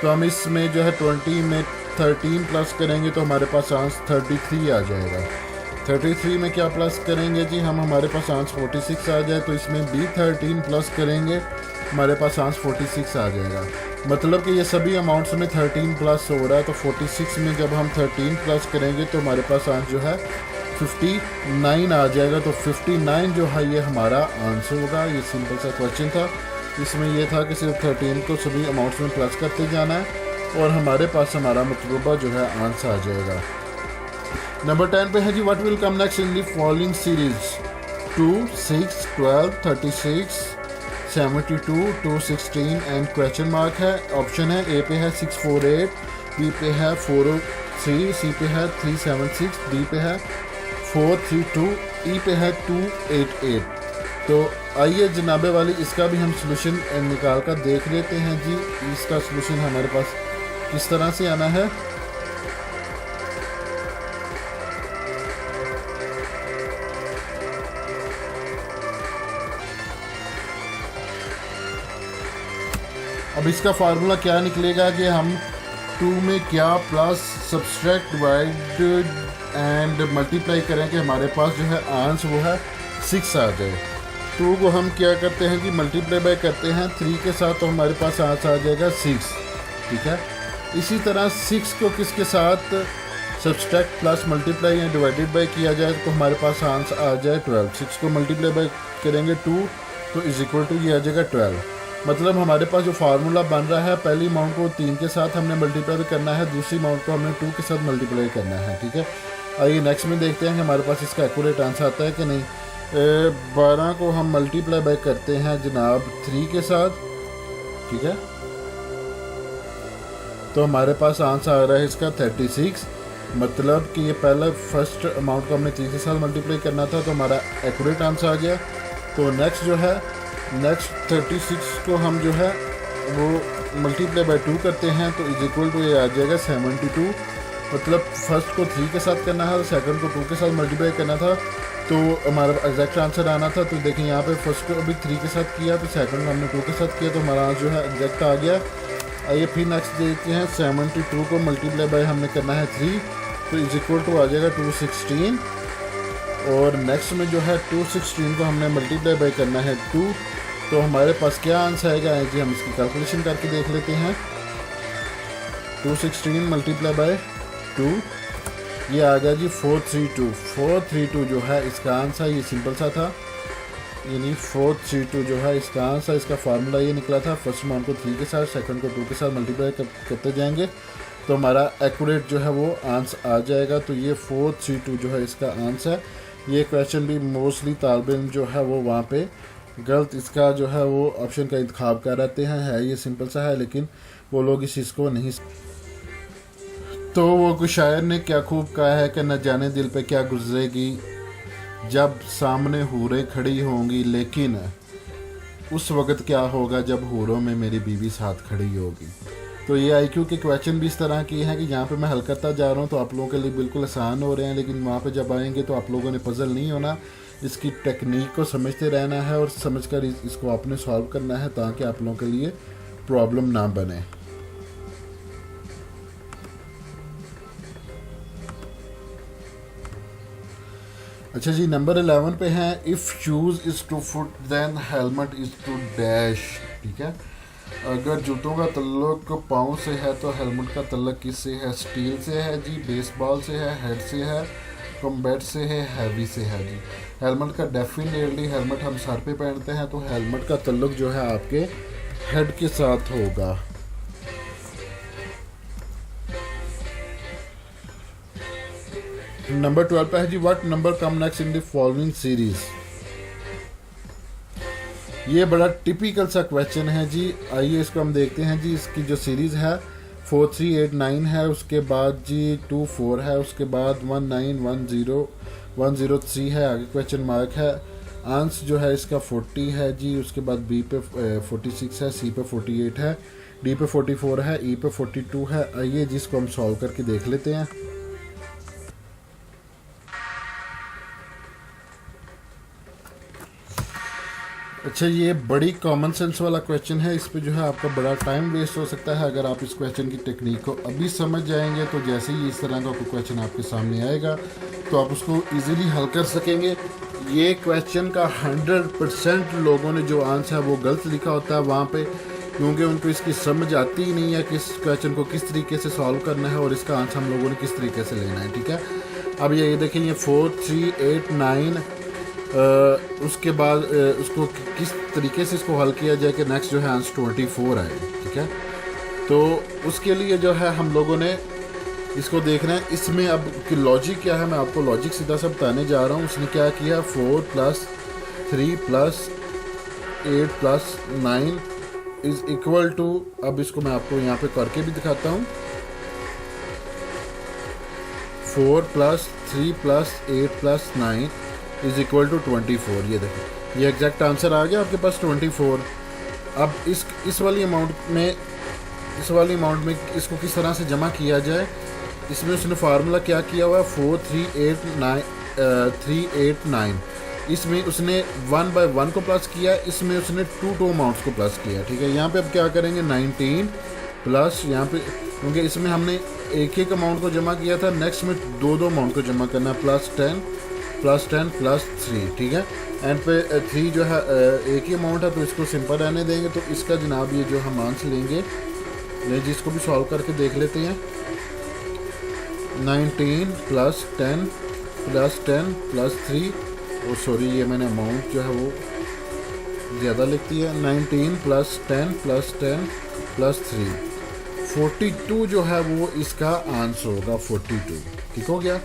तो हम इसमें जो है 20 में 13 प्लस करेंगे तो हमारे पास आंसर 33 आ जाएगा। 33 में क्या प्लस करेंगे जी हम, हमारे पास आंसर 46 आ जाए। तो इसमें भी 13 प्लस करेंगे, हमारे पास आंसर 46 आ जाएगा। मतलब कि ये सभी अमाउंट्स में 13 प्लस हो रहा है। तो 46 में जब हम 13 प्लस करेंगे तो हमारे पास आंसर जो है 59 आ जाएगा। तो 59 जो है ये हमारा आंसर होगा। ये सिंपल सा क्वेश्चन था, इसमें यह था कि सिर्फ 13 को सभी अमाउंट्स में प्लस करते जाना है और हमारे पास हमारा मतलूबा जो है आंसर आ जाएगा। नंबर 10 पे है जी what will come next in the following series 2, 6, 12, 36, 72, 216 and question mark है। ऑप्शन है ए पे है 648, बी पे है 403, सी पे है 376, डी पे है 432, ई पे है 288। तो आइए जनाबे वाली इसका भी हम सलूशन निकाल कर देख लेते हैं जी। इसका सलूशन हमारे पास किस तरह से आना है। अब इसका फार्मूला क्या निकलेगा कि हम 2 में क्या plus subtract divide and multiply करें कि हमारे पास जो है आंसर वो है 6 आ जाए। 2 को हम क्या करते हैं कि मल्टीप्लाई बाय करते हैं 3 के साथ, तो हमारे पास आंसर आ जाएगा 6। ठीक है, इसी तरह 6 को किसके साथ सब्सट्रैक्ट प्लस मल्टीप्लाई या डिवाइडेड बाय किया जाए तो हमारे पास आंसर आ जाए 12। 6 को मल्टीप्लाई बाय करेंगे 2 तो इज इक्वल टू ये आ जाएगा 12। मतलब हमारे पास जो फार्मूला बन रहा है, पहली अमाउंट को 3 के साथ हमने मल्टीप्लाई करना है, दूसरी अमाउंट को हमने 2 के साथ मल्टीप्लाई करना है। ठीक है, आइए नेक्स्ट में देखते हैं कि हमारे पास इसका एक्यूरेट आंसर आता है कि नहीं। 12 को हम मल्टीप्लाई बाय करते हैं जनाब 3 के साथ। ठीक है, तो हमारे पास आंसर आ रहा है इसका 36। मतलब कि ये पहला फर्स्ट अमाउंट को हमने 3 के साथ मल्टीप्लाई करना था, तो हमारा एक्यूरेट आंसर आ गया। तो नेक्स्ट जो है नेक्स्ट 36 को हम जो है वो मल्टीप्लाई बाय 2 करते हैं तो इज इक्वल टू ये आ जाएगा 72। मतलब फर्स्ट को 3 के साथ करना है, सेकंड को 2 के साथ मल्टीप्लाई करना था, तो हमारा एग्जैक्ट आंसर आना था। तो देखें यहाँ पे फर्स्ट को अभी 3 के साथ किया, तो सेकंड को हमने 2 के साथ किया, तो हमारा आंसर जो है एग्जैक्ट आ गया। आइए फिर नेक्स्ट देखते हैं। 72 को मल्टीप्लाई बाय हमने करना है 3, तो इज इक्वल टू आ जाएगा 216। और नेक्स्ट में जो है 216 को हमने मल्टीप्लाई बाय करना है 2, तो हमारे पास क्या आंसर आएगा जी, हम इसकी कैलकुलेशन करके देख लेते हैं। 216 मल्टीप्लाई बाय 2, ये आ गया जी 432। 432 जो है इसका आंसर, ये सिंपल सा था, यानी 432 जो है इसका आंसर। इसका फार्मूला ये निकला था, फर्स्ट अमाउंट को 3 के साथ, सेकंड को 2 के साथ मल्टीप्लाई करते जाएंगे, तो हमारा एक्यूरेट जो है वो आंसर आ जाएगा। तो ये 432 जो है इसका आंसर। ये क्वेश्चन भी मोस्टली तालिब इल्म जो है वो वहाँ पे गलत इसका जो है वो ऑप्शन का इंतखाब कर रहते हैं। है ये सिंपल सा है, लेकिन वो लोग इस चीज़ को नहीं। तो वो कोई शायर ने क्या खूब कहा है कि न जाने दिल पे क्या गुजरेगी जब सामने हूरें खड़ी होंगी, लेकिन उस वक़्त क्या होगा जब हूरों में मेरी बीवी साथ खड़ी होगी। तो ये IQ के क्वेश्चन भी इस तरह की हैं कि यहाँ पे मैं हल करता जा रहा हूँ तो आप लोगों के लिए बिल्कुल आसान हो रहे हैं, लेकिन वहाँ पे जब आएंगे तो आप लोगों ने पजल नहीं होना, इसकी टेक्निक को समझते रहना है और समझकर इसको आपने सॉल्व करना है, ताकि आप लोगों के लिए प्रॉब्लम ना बने। अच्छा जी, नंबर 11 पे हैं, if shoes is to foot then helmet is to dash. ठीक है, अगर जूतों का तल्लुक पाँव से है तो हेलमेट का तल्लुक किससे है? स्टील से है जी, बेसबॉल से है, हेड से है, कॉम्बैट से है, हैवी से है जी। हेलमेट का डेफिनेटली, हेलमेट हम सर पे पहनते हैं, तो हेलमेट का तल्लुक जो है आपके हेड के साथ होगा। नंबर 12 पे है जी, what number come next in the following series. ये बड़ा टिपिकल सा क्वेश्चन है जी। आइए इसको हम देखते हैं जी। इसकी जो सीरीज़ है 4389 है, उसके बाद जी 24 है, उसके बाद 1910 103 है, आगे क्वेश्चन मार्क है। आंसर जो है इसका 40 है जी, उसके बाद बी पे 46 है, सी पे 48 है, डी पे 44 है, ई पे 42 है। आइए जिसको हम सॉल्व करके देख लेते हैं। अच्छा, ये बड़ी कॉमन सेंस वाला क्वेश्चन है, इस पे जो है आपका बड़ा टाइम वेस्ट हो सकता है। अगर आप इस क्वेश्चन की टेक्निक को अभी समझ जाएंगे तो जैसे ही इस तरह का कोई क्वेश्चन आपके सामने आएगा तो आप उसको इजीली हल कर सकेंगे। ये क्वेश्चन का 100% लोगों ने जो आंसर है वो गलत लिखा होता है वहाँ पे, क्योंकि उनको इसकी समझ आती ही नहीं है कि इस क्वेश्चन को किस तरीके से सॉल्व करना है और इसका आंसर हम लोगों ने किस तरीके से लेना है। ठीक है, अब ये देखें, ये 4389 उसके बाद उसको किस तरीके से इसको हल किया जाए कि नेक्स्ट जो है आंसर 24 आए। ठीक है, तो उसके लिए जो है हम लोगों ने इसको देखना है। इसमें अब कि लॉजिक क्या है, मैं आपको लॉजिक सीधा सा बताने जा रहा हूँ। उसने क्या किया, 4 + 3 + 8 + 9 इज़ इक्वल टू, अब इसको मैं आपको यहाँ पे करके भी दिखाता हूँ, 4 + 3 + 8 + 9 इज़ इक्वल टू 24। ये देखो, ये एग्जैक्ट आंसर आ गया आपके पास 24। अब इस वाली अमाउंट में इसको किस तरह से जमा किया जाए, इसमें उसने फार्मूला क्या किया हुआ है, 389। इसमें उसने 1 by 1 को प्लस किया, इसमें उसने 2 अमाउंट्स को प्लस किया। ठीक है, यहाँ पे अब क्या करेंगे, 19 प्लस यहाँ पे, क्योंकि इसमें हमने एक अमाउंट को जमा किया था, नेक्स्ट में 2 अमाउंट को जमा करना, +10 +10 +3। ठीक है, एंड पे 3 जो है एक ही अमाउंट है तो इसको सिंपल रहने देंगे। तो इसका जनाब ये जो हम आंसर लेंगे, जिसको भी सॉल्व करके देख लेते हैं, 19 + 10 + 10 + 3, और सॉरी ये मैंने अमाउंट जो है वो ज़्यादा लिख दिया, 19 + 10 + 10 + 3, 42 जो है वो इसका आंसर होगा, 42। ठीक हो गया।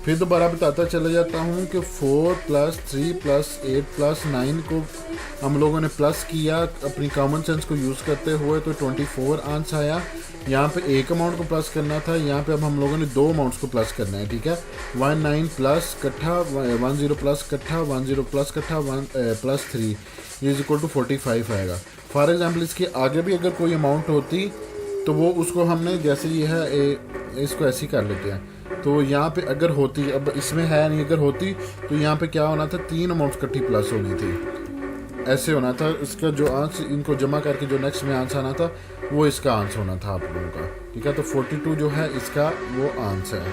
फिर दोबारा बताता चला जाता हूँ कि 4 + 3 + 8 + 9 को हम लोगों ने प्लस किया अपनी कॉमन सेंस को यूज़ करते हुए, तो 24 आंसर आया। यहाँ पे एक अमाउंट को प्लस करना था, यहाँ पे अब हम लोगों ने 2 अमाउंट्स को प्लस करना है। ठीक है, 19 प्लस इकट्ठा, 10 प्लस इकट्ठा, 10 प्लस इकट्ठा, 1 + 3 इज़ इक्वल टू 45 आएगा। फॉर एग्जाम्पल इसके आगे भी अगर कोई अमाउंट होती तो वो उसको हमने, जैसे ये है इसको ऐसे ही कर लेते हैं। तो यहाँ पे अगर होती, अब इसमें है नहीं, अगर होती तो यहाँ पे क्या होना था, 3 अमाउंट इकट्ठी प्लस होनी थी, ऐसे होना था। इसका जो आंसर, इनको जमा करके जो नेक्स्ट में आंसर आना था वो इसका आंसर होना था आप लोगों का, ठीक है। तो 42 जो है इसका वो आंसर है।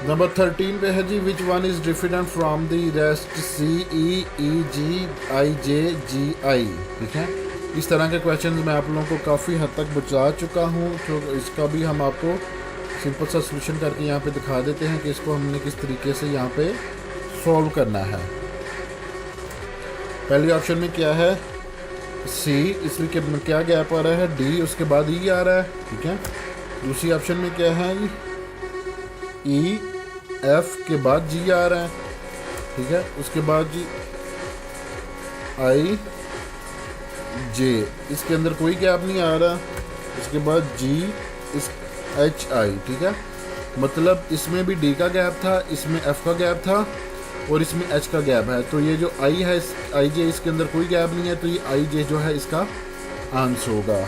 नंबर 13 पे है जी, which one is different from the rest, C E E G I J G I, ठीक है। इस तरह के क्वेश्चन मैं आप लोगों को काफ़ी हद तक बचा चुका हूँ, तो इसका भी हम आपको सिंपल सा सोल्यूशन करके यहाँ पे दिखा देते हैं कि इसको हमने किस तरीके से यहाँ पे सॉल्व करना है। पहले ऑप्शन में क्या है, सी, इसमें क्या गैप आ रहा है, डी, उसके बाद ई आ रहा है, ठीक है। दूसरी ऑप्शन में क्या है, ई, एफ के बाद जी आ रहा है, ठीक है। उसके बाद जी आई जे, इसके अंदर कोई गैप नहीं आ रहा। उसके बाद जी, इस एच आई, ठीक है। मतलब इसमें भी डी का गैप था, इसमें एफ का गैप था और इसमें एच का गैप है। तो ये जो आई है, आई जे, इसके अंदर कोई गैप नहीं है, तो ये आई जे जो है इसका आंसर होगा।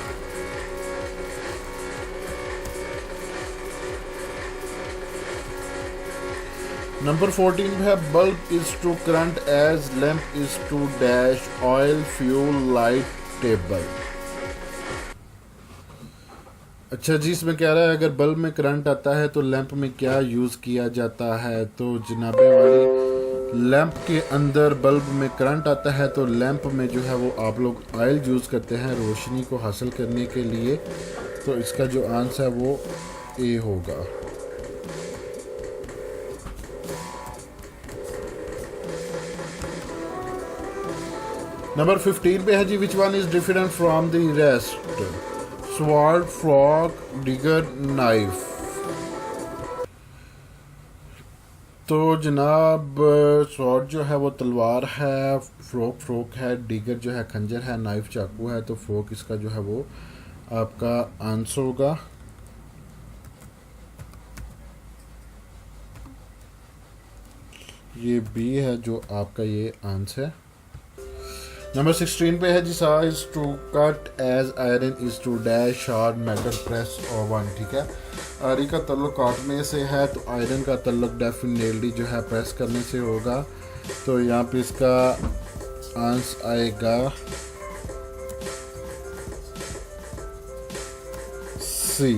नंबर 14 है, bulb is to current as lamp is to dash oil fuel light table. अच्छा जी, इसमें कह रहा है अगर बल्ब में करंट आता है तो लैंप में क्या यूज़ किया जाता है। तो जनाबे वाली, लैंप के अंदर बल्ब में करंट आता है तो लैंप में जो है वो आप लोग ऑयल यूज़ करते हैं रोशनी को हासिल करने के लिए। तो इसका जो आंसर है वो ए होगा। नंबर 15 पे है जी, which one is different from the rest, sword, frog, dagger, knife. तो जनाब स्वॉर्ड जो है वो तलवार है, फ्रोक है, डिगर जो है खंजर है, नाइफ चाकू है। तो फ्रोक इसका जो है वो आपका आंसर होगा। ये बी है जो आपका ये आंसर है। नंबर 16 पे है जी, saw is to cut as iron is to dash shard metal press oven, ठीक है। आरी का तल्लुक काटने से है तो आयरन का तल्लुक डेफिनेटली जो है प्रेस करने से होगा। तो यहाँ पे इसका आंसर आएगा सी।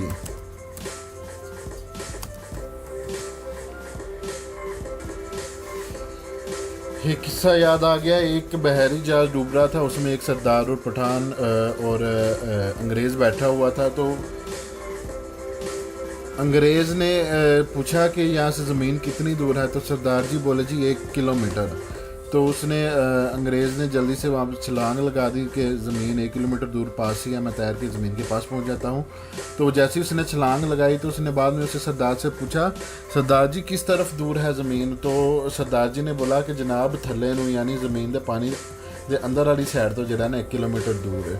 एक किस्सा याद आ गया, एक बहरी जहाज डूब रहा था, उसमें एक सरदार और पठान और अंग्रेज़ बैठा हुआ था। तो अंग्रेज़ ने पूछा कि यहाँ से ज़मीन कितनी दूर है। तो सरदार जी बोले जी 1 किलोमीटर। तो उसने अंग्रेज़ ने जल्दी से वहाँ पर छलांग लगा दी कि ज़मीन 1 किलोमीटर दूर पास ही है, मैं तैर के ज़मीन के पास पहुँच जाता हूँ। तो जैसे ही उसने छलांग लगाई तो उसने बाद में उससे सरदार से पूछा, सरदार जी किस तरफ दूर है ज़मीन। तो सरदार जी ने बोला कि जनाब थल्ले नूं यानी ज़मीन के पानी के अंदर वाली साइड तो जरा ना 1 किलोमीटर दूर है।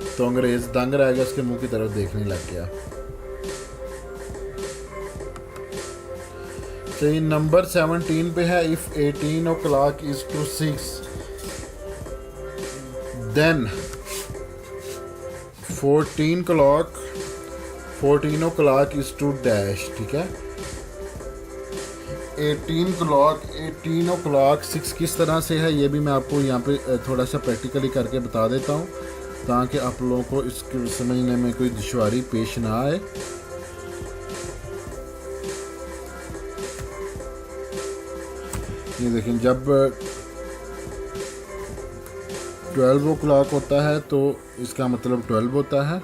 तो अंग्रेज़ दंग रह गया, उसके मुँह की तरफ देखने लग गया। तो नंबर 17 पे है, if 18 o'clock is to 6 then 14 o'clock is to dash, ठीक है। 18 o'clock 6 किस तरह से है ये भी मैं आपको यहाँ पे थोड़ा सा प्रैक्टिकली करके बता देता हूँ ताकि आप लोगों को इसको समझने में कोई दुश्वारी पेश ना आए। ये देखें, जब 12 o'clock होता है तो इसका मतलब 12 होता है।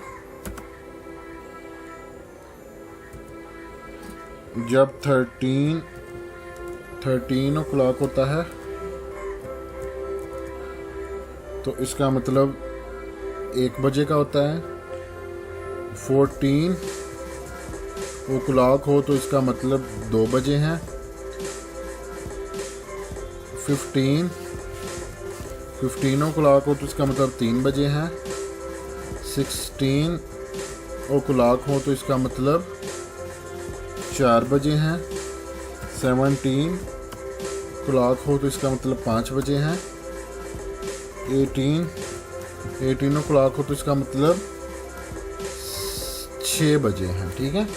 जब 13 o'clock होता है तो इसका मतलब 1 बजे का होता है। 14 o'clock हो तो इसका मतलब 2 बजे हैं। 15 o'clock हो तो इसका मतलब 3 बजे हैं। 16 o'clock हो तो इसका मतलब 4 बजे हैं। 17 क्लॉक हो तो इसका मतलब 5 बजे हैं। 18 क्लॉक हो तो इसका मतलब 6 बजे हैं। ठीक है,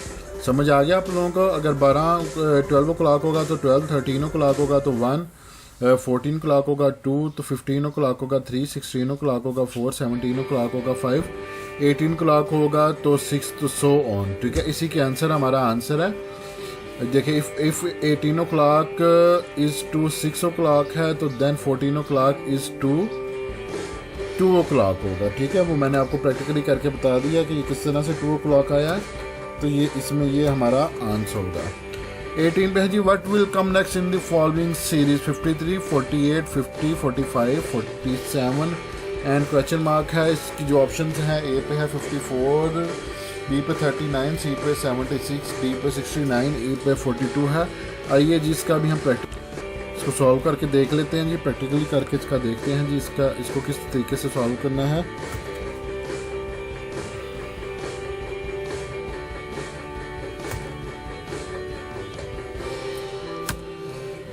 समझ आ गया आप लोगों को। अगर 12 क्लॉक होगा तो 12, 13 क्लॉक होगा तो 1, 14 क्लॉक होगा 2, तो 15 क्लॉक होगा 3, 16 क्लॉक होगा 4, 17 क्लॉक होगा 5, 18 क्लॉक होगा तो 6, तो सो ऑन। ठीक है, इसी के आंसर हमारा आंसर है। देखिए, if 18 clock is to 6 o'clock है तो then 14 o'clock is to 2 o'clock होगा। ठीक है, वो मैंने आपको प्रैक्टिकली करके बता दिया कि ये किस तरह से 2 o'clock आया है, तो ये इसमें ये हमारा आंसर होगा। 18 पे है जी, what will come next in the following series? 53, 48, 50, 45, 47 and question mark है। इसकी जो ऑप्शन हैं, ए पे है 54, बी पे 39, सी पे 76, डी पे 69, ई पे 42 है। आइए जी, इसका भी हम इसको सॉल्व करके देख लेते हैं जी, प्रैक्टिकली करके इसका देखते हैं जी, इसको किस तरीके से सॉल्व करना है।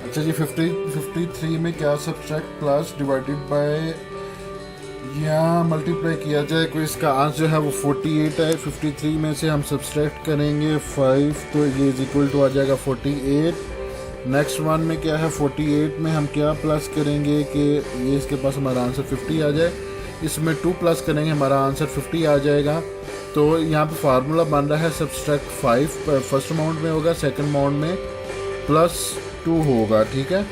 अच्छा जी, 53 में क्या सब्ट्रैक्ट प्लस डिवाइडेड बाय या मल्टीप्लाई किया जाए, कोई इसका आंसर जो है वो 48 है। 53 में से हम सब्ट्रैक्ट करेंगे 5 तो ये इज इक्वल टू आ जाएगा 48। नेक्स्ट वन में क्या है, 48 में हम क्या प्लस करेंगे कि ये इसके पास हमारा आंसर 50 आ जाए। इसमें 2 प्लस करेंगे, हमारा आंसर 50 आ जाएगा। तो यहाँ पे फार्मूला बन रहा है सब्ट्रैक्ट 5 फर्स्ट अमाउंट में होगा, सेकंड अमाउंट में +2 होगा। ठीक है,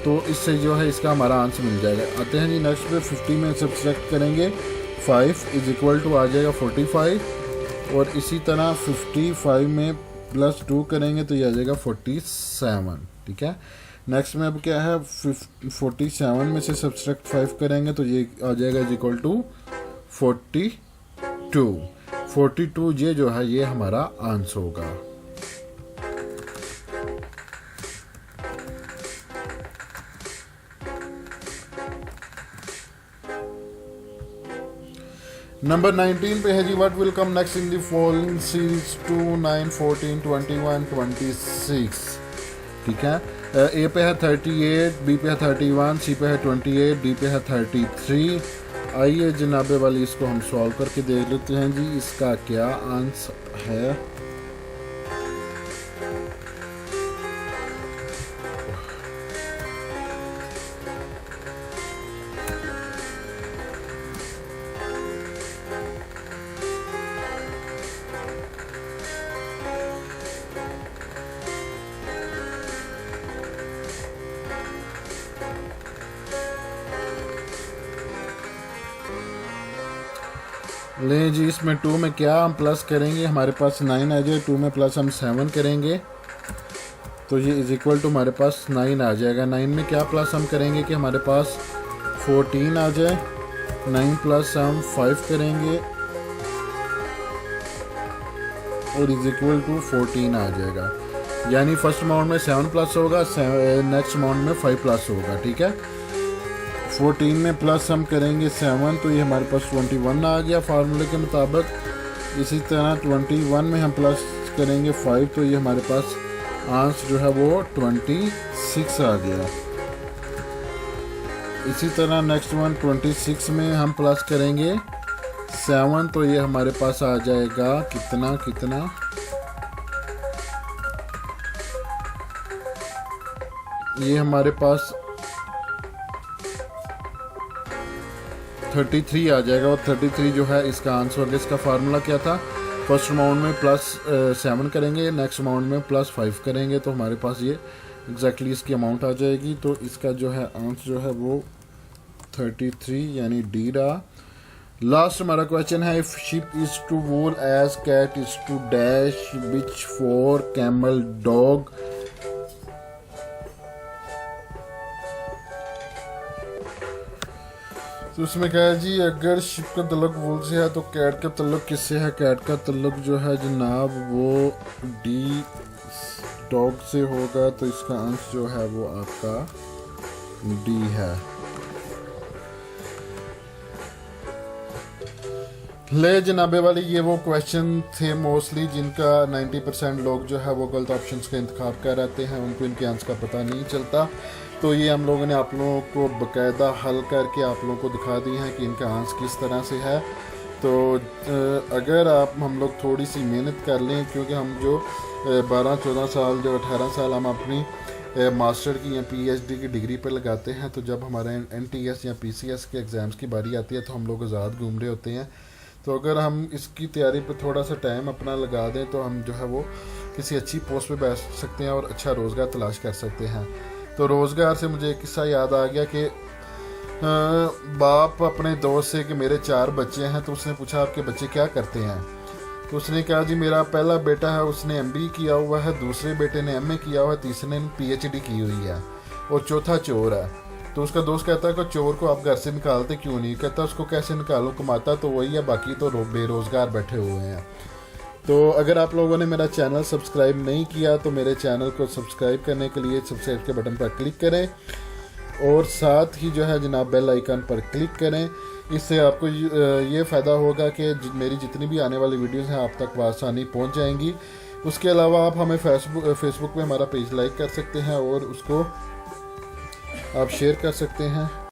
तो इससे जो है इसका हमारा आंसर मिल जाएगा। आते हैं जी नेक्स्ट पे, 50 में सब्ट्रैक्ट करेंगे 5 इज इक्वल टू आ जाएगा 45, और इसी तरह 55 में +2 करेंगे तो ये आ जाएगा 47। ठीक है, नेक्स्ट में अब क्या है, 47 में से सब्ट्रैक्ट 5 करेंगे तो ये आ जाएगा इज इक्वल टू 42। ये जो है ये हमारा आंसर होगा। नंबर 19 पे है जी, what will come next in the following series 2, 9, 14, 21, 26। ठीक है, ए पे है 38, बी पे है 31, सी पे है 28, डी पे है 33। आइए जनाबे वाली इसको हम सॉल्व करके देख लेते हैं जी, इसका क्या आंसर है। लें जी, इसमें 2 में क्या हम प्लस करेंगे, हमारे पास 9 आ जाए। 2 में प्लस हम 7 करेंगे तो ये इज इक्वल टू हमारे पास 9 आ जाएगा। 9 में क्या प्लस हम करेंगे कि हमारे पास 14 आ जाए। 9 प्लस हम 5 करेंगे और इज इक्वल टू 14 आ जाएगा। यानी फर्स्ट अमाउंट में 7 प्लस होगा, नेक्स्ट अमाउंट में 5 प्लस होगा। ठीक है, 14 में प्लस हम करेंगे 7 तो ये हमारे पास 21 आ गया फार्मूले के मुताबिक। इसी तरह 21 में हम प्लस करेंगे 5 तो ये हमारे पास आंसर जो है वो 26 आ गया। इसी तरह नेक्स्ट वन 26 में हम प्लस करेंगे 7 तो ये हमारे पास आ जाएगा कितना ये हमारे पास 33 आ जाएगा। और 33 जो है इसका आंसर होगा। इसका फार्मूला क्या था, फर्स्ट अमाउंट में +7 करेंगे, नेक्स्ट अमाउंट में +5 करेंगे तो हमारे पास ये एग्जैक्टली इसकी अमाउंट आ जाएगी। तो इसका जो है आंसर जो है वो 33 यानी डी रहा। लास्ट हमारा क्वेश्चन है, if sheep is to wool as cat is to dash bitch fur camel dog. तो उसमें क्या है जी, अगर शिप का तल्लुक वूल से है तो कैट का तल्लुक किससे है? कैट का तल्लुक जो है जनाब वो डी डॉग से होगा। तो इसका आंसर जो है वो आपका डी है। ले जनाबे वाली, ये वो क्वेश्चन थे मोस्टली जिनका 90% लोग जो है वो गलत ऑप्शंस का इंतखाब कर रहते हैं, उनको इनके आंसर का पता नहीं चलता। तो ये हम लोगों ने आप लोगों को बाकायदा हल करके आप लोगों को दिखा दी हैं कि इनका आंसर किस तरह से है। तो अगर हम लोग थोड़ी सी मेहनत कर लें, क्योंकि हम जो 12-14 साल जो 18 साल हम अपनी मास्टर की या पीएचडी की डिग्री पर लगाते हैं, तो जब हमारे एनटीएस या पीसीएस के एग्ज़ाम्स की बारी आती है तो हम लोग आज़ाद घूम रहे होते हैं। तो अगर हम इसकी तैयारी पर थोड़ा सा टाइम अपना लगा दें तो हम जो है वो किसी अच्छी पोस्ट पे बैठ सकते हैं और अच्छा रोज़गार तलाश कर सकते हैं। तो रोज़गार से मुझे एक किस्सा याद आ गया कि बाप अपने दोस्त से कि मेरे 4 बच्चे हैं, तो उसने पूछा आपके बच्चे क्या करते हैं? तो उसने कहा जी मेरा पहला बेटा है उसने एमबीए किया हुआ है, दूसरे बेटे ने एमए किया हुआ है, तीसरे ने पीएचडी की हुई है और चौथा चोर है। तो उसका दोस्त कहता है कि चोर को आप घर से निकालते क्यों नहीं? कहता उसको कैसे निकालूं, कमाता तो वही है, बाकी तो बेरोज़गार बैठे हुए हैं। तो अगर आप लोगों ने मेरा चैनल सब्सक्राइब नहीं किया तो मेरे चैनल को सब्सक्राइब करने के लिए सब्सक्राइब के बटन पर क्लिक करें और साथ ही जो है जनाब बेल आइकन पर क्लिक करें। इससे आपको ये फ़ायदा होगा कि मेरी जितनी भी आने वाली वीडियोस हैं आप तक आसानी पहुंच जाएंगी। उसके अलावा आप हमें फेसबुक पे हमारा पेज लाइक कर सकते हैं और उसको आप शेयर कर सकते हैं।